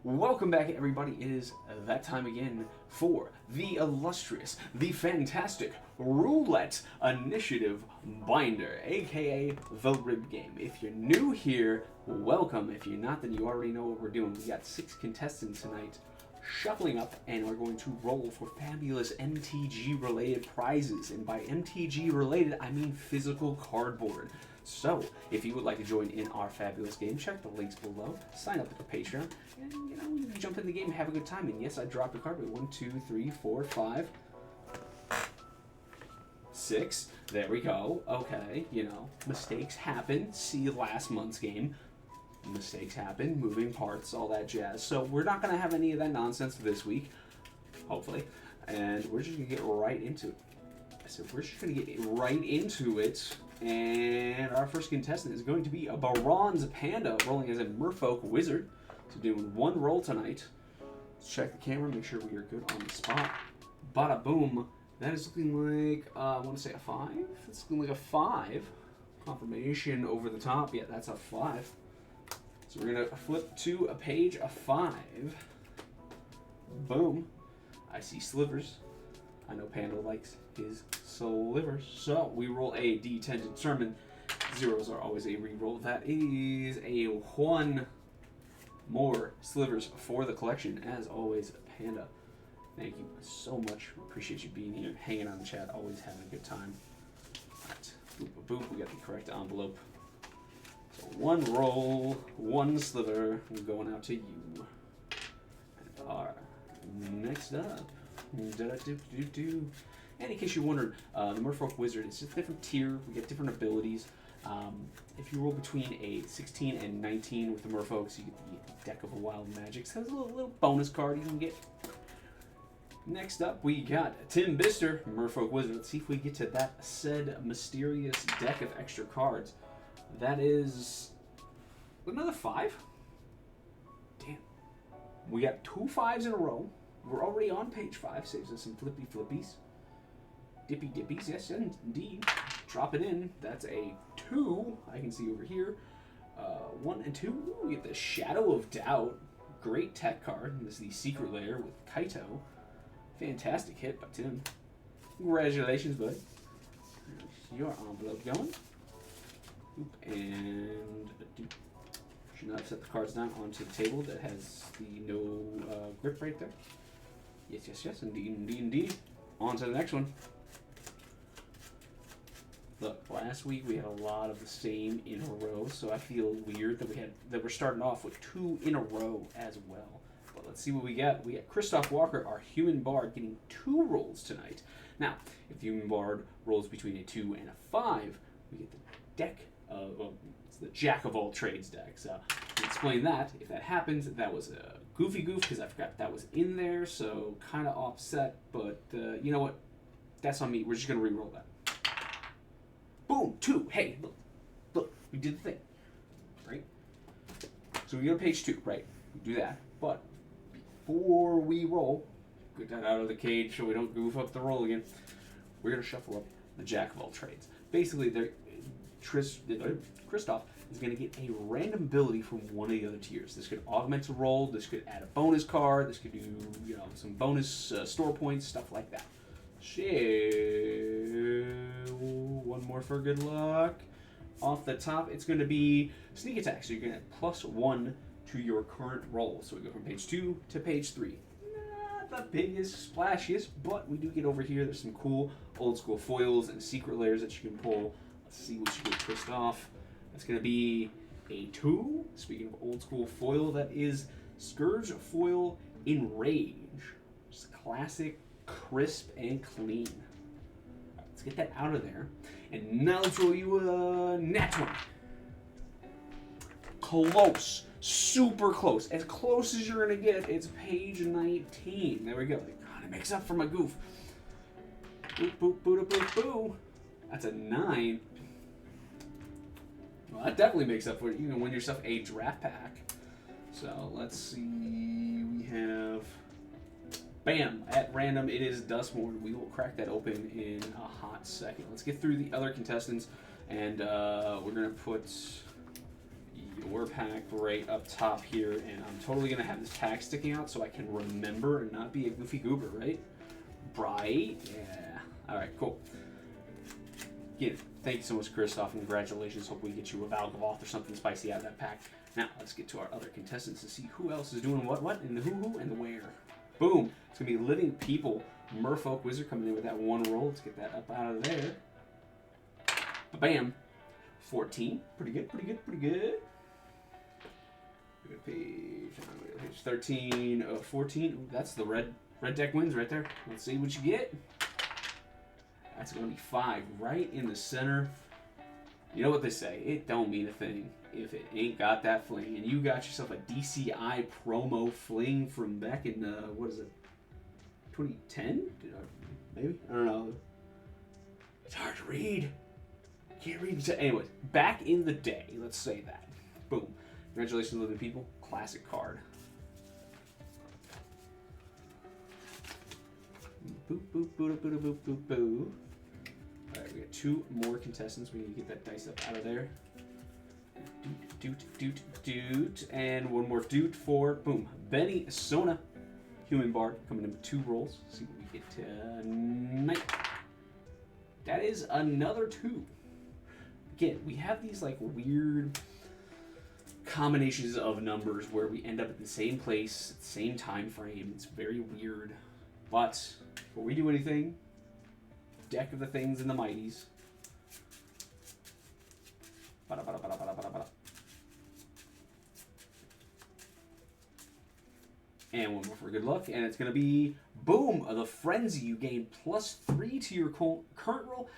Welcome back, everybody. It is that time again for the illustrious, the fantastic Roulette Initiative Binder, aka the Rib Game. If you're new here, welcome. If you're not, then you already know what we're doing. We got 6 contestants tonight shuffling up, and we're going to roll for fabulous MTG related prizes. And by MTG related, I mean physical cardboard. So, if you would like to join in our fabulous game, check the links below, sign up at the Patreon, and you jump in the game and have a good time. And yes, I dropped a card, but 1, 2, 3, 4, 5, 6. There we go. Okay, mistakes happen. See last month's game. Mistakes happen, moving parts, all that jazz. So we're not going to have any of that nonsense this week, hopefully. And we're just going to get right into it. So we're just going to get right into it. And our first contestant is going to be a Bronze Panda, rolling as a Merfolk Wizard. So doing 1 roll tonight. Let's check the camera, make sure we are good on the spot. Bada boom. That is looking like, I want to say a 5. It's looking like a 5. Confirmation over the top. Yeah, that's a 5. So we're going to flip to a page of 5. Boom. I see slivers. I know Panda likes his slivers. So we roll a d10 to determine. Zeros are always a reroll. That is a 1 more slivers for the collection. As always, Panda, thank you so much. Appreciate you being here, hanging on the chat, always having a good time. All right, boop, boop, boop. We got the correct envelope. So 1 roll, 1 sliver, going out to you. And our next up. And in case you're wondering, the Merfolk Wizard is just a different tier. We get different abilities. If you roll between a 16 and 19 with the Merfolks, you get the Deck of Wild Magic. So there's a little bonus card you can get. Next up, we got Tim Bister, Merfolk Wizard. Let's see if we get to that said mysterious deck of extra cards. That is another 5. Damn. We got 2 5s in a row. We're already on page 5. Saves us some flippy flippies. Dippy dippies, yes indeed. Drop it in. That's a 2. I can see over here. 1 and 2. Ooh, we get the Shadow of Doubt. Great tech card. This is the Secret Lair with Kaito. Fantastic hit by Tim. Congratulations, buddy. Your envelope going. Oop, and should not have set the cards down onto the table that has the no grip right there. Yes, indeed. On to the next one. Look, last week we had a lot of the same in a row, so I feel weird that we're starting off with 2 in a row as well. But let's see what we got. We got Kristoff Walker, our Human Bard, getting 2 rolls tonight. Now, if the Human Bard rolls between a 2 and a 5, we get the deck of, well, it's the Jack of all trades deck. So to explain that, if that happens, that was a goofy goof because I forgot that was in there, so kind of offset. But you know what? That's on me. We're just gonna re-roll that. Boom, 2. Hey, look, we did the thing, right? So we go to page 2, right? We do that, but before we roll, get that out of the cage so we don't goof up the roll again. We're gonna shuffle up the Jack of all trades. Basically, Kristoff is going to get a random ability from one of the other tiers. This could augment a roll. This could add a bonus card. This could do, some bonus store points, stuff like that. So, 1 more for good luck. Off the top, it's going to be sneak attack. So you're going to add +1 to your current roll. So we go from page 2 to page 3. Not the biggest, splashiest, but we do get over here. There's some cool old school foils and secret layers that you can pull. Let's see what you get Kristoff. That's going to be a 2. Speaking of old school foil, that is Scourge Foil Enrage. Just classic, crisp, and clean. Right, let's get that out of there. And now let's roll you a nat 20. Close. Super close. As close as you're going to get. It's page 19. There we go. God, it makes up for my goof. Boop, boop, boop, boop, boop. That's a 9. Well, that definitely makes up for it. You can win yourself a draft pack. So let's see. We have, bam, at random it is Dustmorn. We will crack that open in a hot second. Let's get through the other contestants, and we're gonna put lure pack right up top here, and I'm totally gonna have this pack sticking out so I can remember and not be a goofy goober, right? Right? Yeah. All right, cool. Again, thank you so much, Kristoff, and congratulations. Hope we get you a Valgavoth or something spicy out of that pack. Now, let's get to our other contestants to see who else is doing what, and the who, and the where. Boom. It's going to be Living People. Merfolk Wizard coming in with that one roll. Let's get that up out of there. Bam. 14. Pretty good, pretty good, pretty good. Page 13 of 14. Ooh, that's the red deck wins right there. Let's see what you get. That's going to be 5 right in the center. You know what they say, it don't mean a thing if it ain't got that fling. And you got yourself a DCI promo fling from back in, what is it, 2010? Maybe? I don't know. It's hard to read. Can't read the anyways, back in the day, let's say that. Boom. Congratulations, Living People. Classic card. Boop, boop, boop, boop, boop, boop, boop. Alright, we got 2 more contestants. We need to get that dice up out of there. Doot. And one more doot for, boom, BhiennSona. Human Bard coming in with 2 rolls. See what we get tonight. That is another 2. Again, we have these like weird combinations of numbers where we end up at the same place, at the same time frame. It's very weird. But before we do anything, deck of the things and the mighties. And one more for good luck, and it's going to be, boom, the Frenzy. You gain +3 to your current roll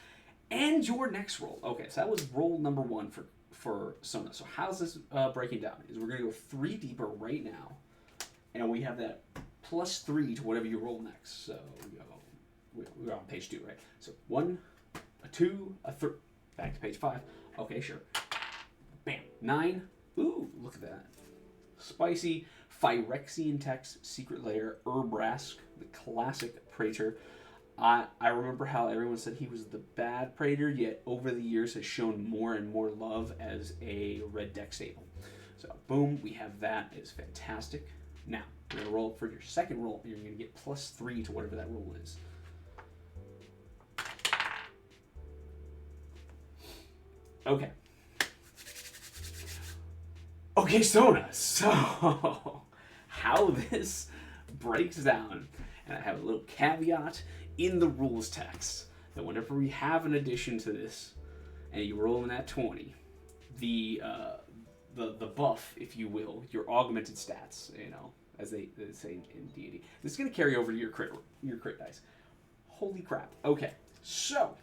and your next roll. Okay, so that was roll number 1 for Sona. So how's this breaking down? Is we're going to go 3 deeper right now, and we have that +3 to whatever you roll next. So we're on page 2, right? So 1, a 2, a 3. Back to page 5. Okay, sure. Bam. 9. Ooh, look at that. Spicy Phyrexian Text, Secret Lair, Urbrask, the classic Praetor. I remember how everyone said he was the bad Praetor, yet over the years has shown more and more love as a red deck staple. So boom, we have that. It's fantastic. Now, you're going to roll for your second roll, and you're going to get +3 to whatever that roll is. Okay. Okay, Sona. So, how this breaks down, and I have a little caveat in the rules text that whenever we have an addition to this, and you roll in that 20, the buff, if you will, your augmented stats, you know, as they say in D&D, this is going to carry over to your crit dice. Holy crap. Okay, so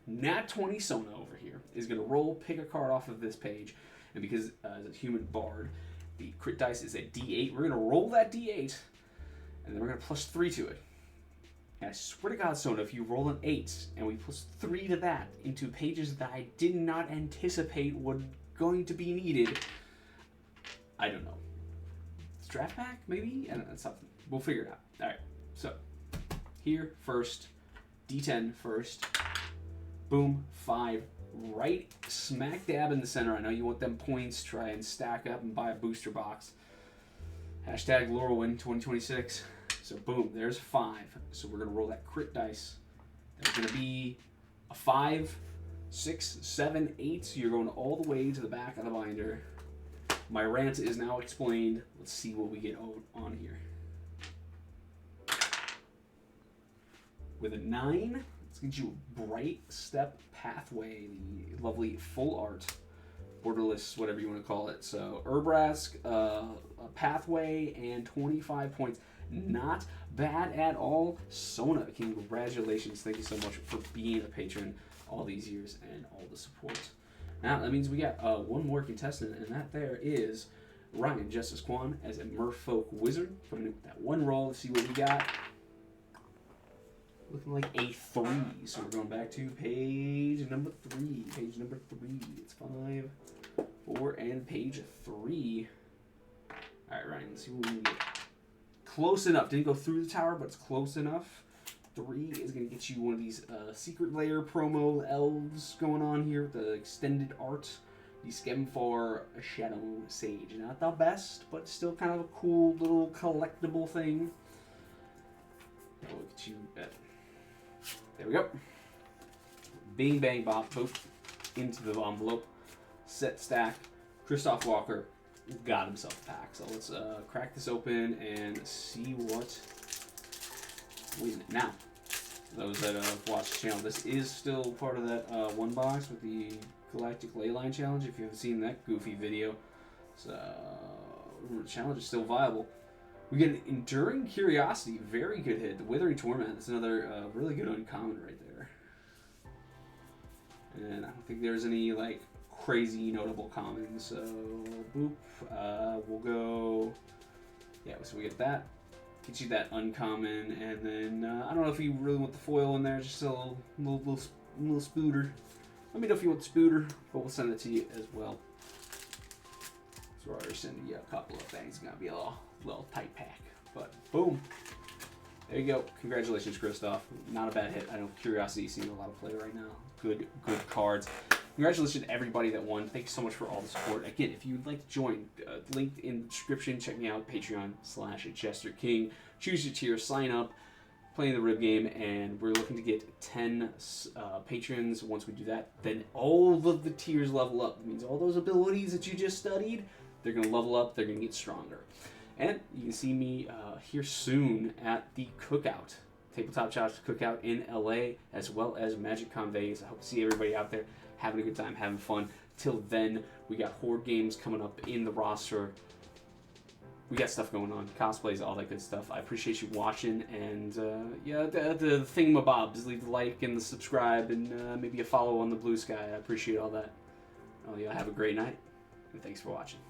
Nat 20 Sona over here is going to roll, pick a card off of this page, and because as a human bard, the crit dice is a D8, we're going to roll that D8, and then we're going to +3 to it. And I swear to God, Sona, if you roll an 8, and we +3 to that into pages that I did not anticipate were going to be needed, I don't know. Draft pack, maybe? I don't know, something. We'll figure it out. All right, so here first, D10 first. Boom, 5, right smack dab in the center. I know you want them points, try and stack up and buy a booster box. Hashtag Laurelwin 2026. So boom, there's 5. So we're gonna roll that crit dice. That's gonna be a 5, 6, 7, 8. So you're going all the way to the back of the binder. My rant is now explained. Let's see what we get on here. With a 9, let's get you a Bright Step Pathway, the lovely full art, borderless, whatever you want to call it. So Urbrask, a Pathway, and 25 points. Not bad at all. Sona, congratulations. Thank you so much for being a patron all these years and all the support. Now, that means we got one more contestant, and that there is Ryan Justice Kwan as a Merfolk Wizard. Coming in with that one roll to see what we got. Looking like a 3. So we're going back to page number 3. Page number 3. It's 5, 4, and page 3. Alright, Ryan, let's see what we can get. Close enough. Didn't go through the tower, but it's close enough. 3 is going to get you one of these Secret Lair promo elves going on here. The extended art. You skim for a Shadow Sage. Not the best, but still kind of a cool little collectible thing. Oh, look at you. There we go. Bing, bang, bop, boop. Into the envelope. Set stack. Kristoff Walker got himself a pack. So let's crack this open and see what we now. Those that watched the channel, this is still part of that one box with the Galactic Leyline Challenge. If you haven't seen that goofy video, so the challenge is still viable. We get an Enduring Curiosity, very good hit. The Withering Torment, that's another really good uncommon right there. And I don't think there's any like crazy notable commons. So boop, we'll go. Yeah, so we get that. Get you that uncommon, and then I don't know if you really want the foil in there, just a little spooter. Let me know if you want the spooter, but we'll send it to you as well. So we're already sending you a couple of things. It's gonna be a little tight pack, but boom, there you go. Congratulations, Kristoff. Not a bad hit. I know Curiosity seeing a lot of play right now. Good cards. Congratulations to everybody that won. Thank you so much for all the support. Again, if you'd like to join, linked in the description. Check me out, Patreon/ChesterKing. Choose your tier, sign up, playing the rib game, and we're looking to get 10 patrons. Once we do that, then all of the tiers level up. It means all those abilities that you just studied, they're going to level up. They're going to get stronger. And you can see me here soon at the Cookout. Tabletop Chops Cookout in LA, as well as Magic Con Vegas. I hope to see everybody out there having a good time, having fun. Till then, we got Horde games coming up in the roster. We got stuff going on, cosplays, all that good stuff. I appreciate you watching, and yeah, the thingamabobs. Leave the like and the subscribe, and maybe a follow on the Blue Sky. I appreciate all that. Oh yeah, have a great night, and thanks for watching.